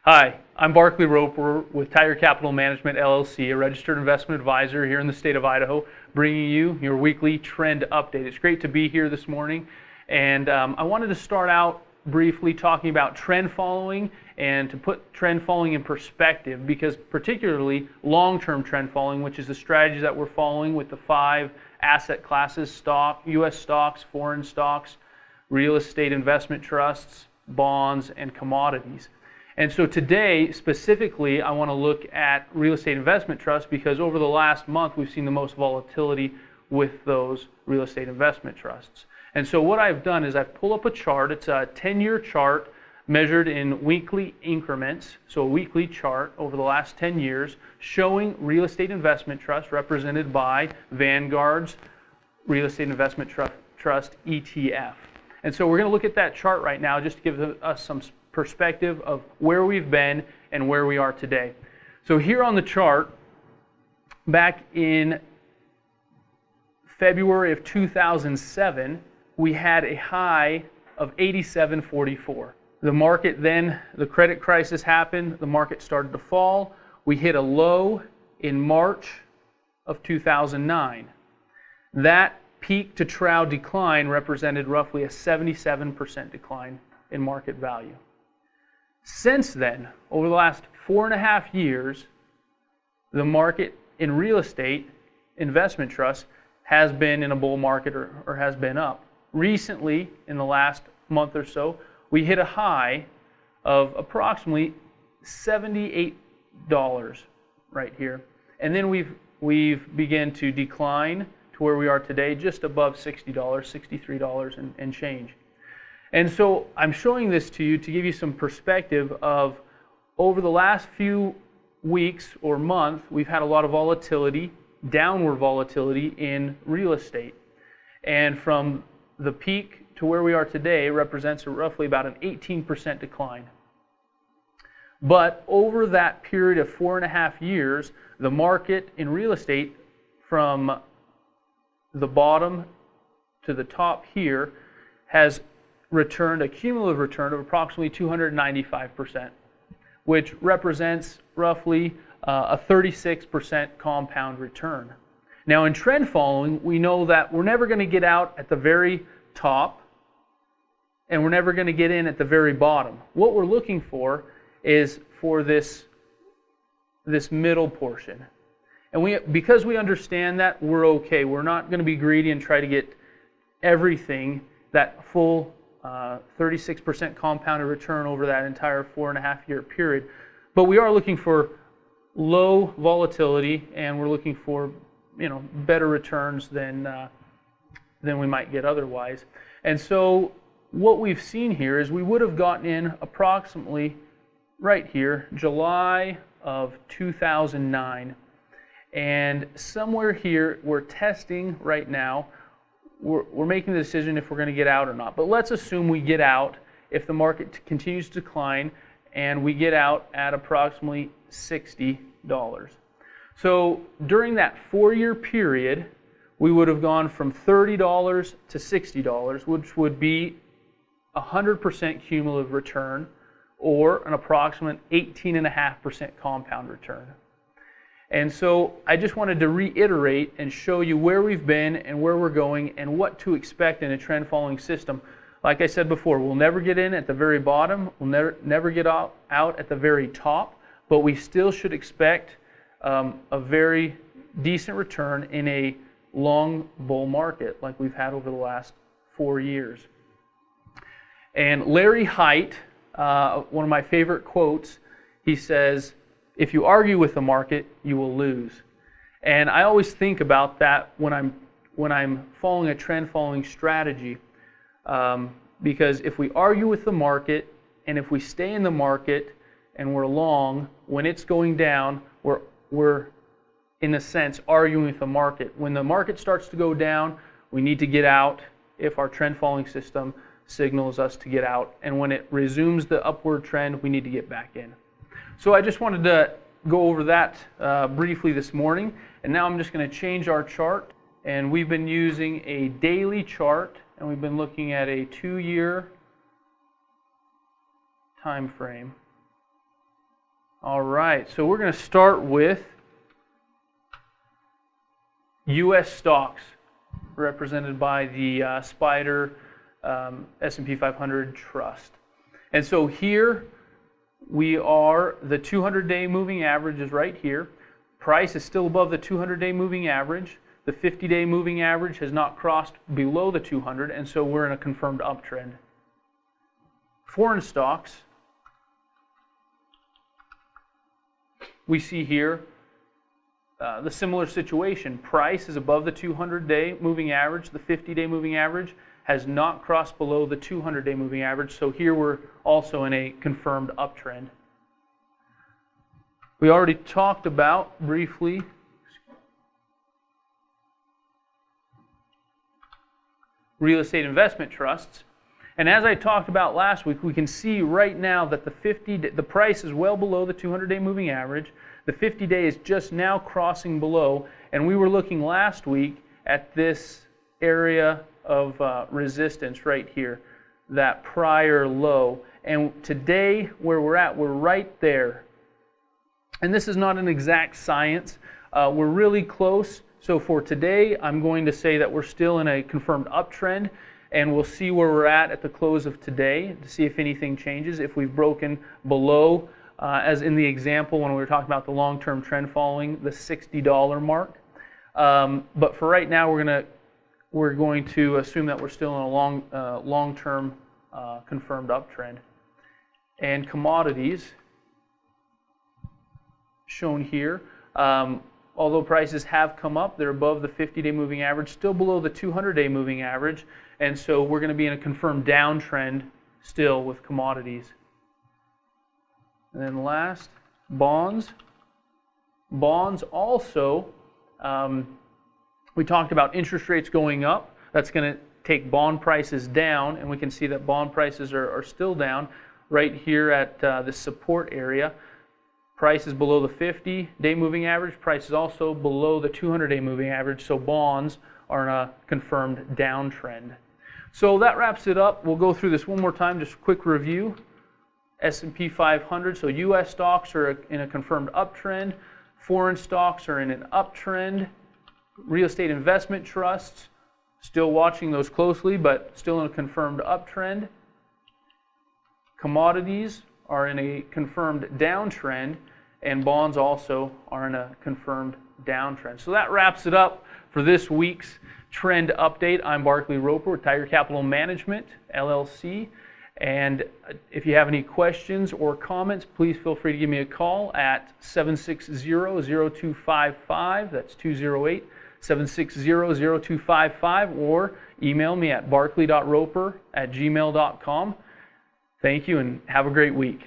Hi, I'm Barkley Roper with Tiger Capital Management LLC, a registered investment advisor here in the state of Idaho, bringing you your weekly trend update. It's great to be here this morning, and I wanted to start out briefly talking about trend following and to put trend following in perspective, because particularly long-term trend following, which is the strategies that we're following with the 5 asset classes: U.S. stocks, foreign stocks, real estate investment trusts, bonds, and commodities. And so today, specifically, I want to look at real estate investment trusts because over the last month, we've seen the most volatility with those real estate investment trusts. And so what I've done is I've pulled up a chart. It's a 10-year chart measured in weekly increments, so a weekly chart over the last 10 years showing real estate investment trusts represented by Vanguard's Real Estate Investment Trust ETF. And so we're going to look at that chart right now just to give us some perspective of where we've been and where we are today. So here on the chart, back in February of 2007, we had a high of 87.44. The market then, the credit crisis happened, the market started to fall. We hit a low in March of 2009. That peak to trough decline represented roughly a 77% decline in market value. Since then, over the last 4.5 years, the market in real estate investment trusts has been in a bull market or has been up. Recently, in the last month or so, we hit a high of approximately $78 right here. And then we've begun to decline to where we are today, just above $60, $63 and change. And so I'm showing this to you to give you some perspective of over the last few weeks or month, we've had a lot of volatility, downward volatility in real estate. And from the peak to where we are today represents roughly about an 18% decline. But over that period of 4.5 years, the market in real estate from the bottom to the top here has returned a cumulative return of approximately 295%, which represents roughly a 36% compound return. Now in trend following, we know that we're never going to get out at the very top and we're never going to get in at the very bottom. What we're looking for is for this middle portion. And because we understand that, we're okay. We're not going to be greedy and try to get everything, that full 36% compounded return over that entire 4.5-year period. But we are looking for low volatility, and we're looking for better returns than we might get otherwise. And so what we've seen here is we would have gotten in approximately right here, July of 2009. And somewhere here, we're testing right now. We're making the decision if we're going to get out or not. But let's assume we get out if the market continues to decline, and we get out at approximately $60. So during that 4-year period, we would have gone from $30 to $60, which would be 100% cumulative return, or an approximate 18.5% compound return. And so I just wanted to reiterate and show you where we've been and where we're going and what to expect in a trend following system. Like I said before, we'll never get in at the very bottom, we'll never get out at the very top, but we still should expect a very decent return in a long bull market like we've had over the last 4 years. And Larry Height, one of my favorite quotes, he says, "If you argue with the market, you will lose." And I always think about that when I'm following a trend following strategy, because if we argue with the market and if we stay in the market and we're long, when it's going down, we're in a sense arguing with the market. When the market starts to go down, we need to get out if our trend following system signals us to get out. And when it resumes the upward trend, we need to get back in. So I just wanted to go over that briefly this morning, and now I'm just going to change our chart, and we've been using a daily chart, and we've been looking at a 2-year time frame. All right, so we're going to start with U.S. stocks, represented by the SPDR S&P 500 Trust. And so here we are, the 200-day moving average is right here. Price is still above the 200-day moving average. The 50-day moving average has not crossed below the 200, and so we're in a confirmed uptrend. Foreign stocks, we see here the similar situation. Price is above the 200-day moving average. The 50-day moving average has not crossed below the 200-day moving average. So here we're also in a confirmed uptrend. We already talked about briefly real estate investment trusts. And as I talked about last week, we can see right now that the price is well below the 200-day moving average. The 50-day is just now crossing below, and we were looking last week at this area of resistance right here, that prior low. And today, where we're at, we're right there. And this is not an exact science. We're really close. So for today, I'm going to say that we're still in a confirmed uptrend, and we'll see where we're at the close of today to see if anything changes, if we've broken below, as in the example when we were talking about the long-term trend following the $60 mark. But for right now, we're going to assume that we're still in a long-term confirmed uptrend. And commodities, shown here, although prices have come up, they're above the 50-day moving average, still below the 200-day moving average, and so we're going to be in a confirmed downtrend still with commodities. And then last, bonds. Bonds also, we talked about interest rates going up. That's going to take bond prices down, and we can see that bond prices are still down right here at the support area. Price is below the 50-day moving average. Price is also below the 200-day moving average, so bonds are in a confirmed downtrend. So that wraps it up. We'll go through this one more time, just a quick review. S&P 500, so U.S. stocks are in a confirmed uptrend. Foreign stocks are in an uptrend. Real estate investment trusts, still watching those closely, but still in a confirmed uptrend. Commodities are in a confirmed downtrend, and bonds also are in a confirmed downtrend. So that wraps it up for this week's trend update. I'm Barclay Roper with Tiger Capital Management, LLC. And if you have any questions or comments, please feel free to give me a call at 760-0255. That's 208-760-0255, or email me at barclay.roper@gmail.com. Thank you and have a great week.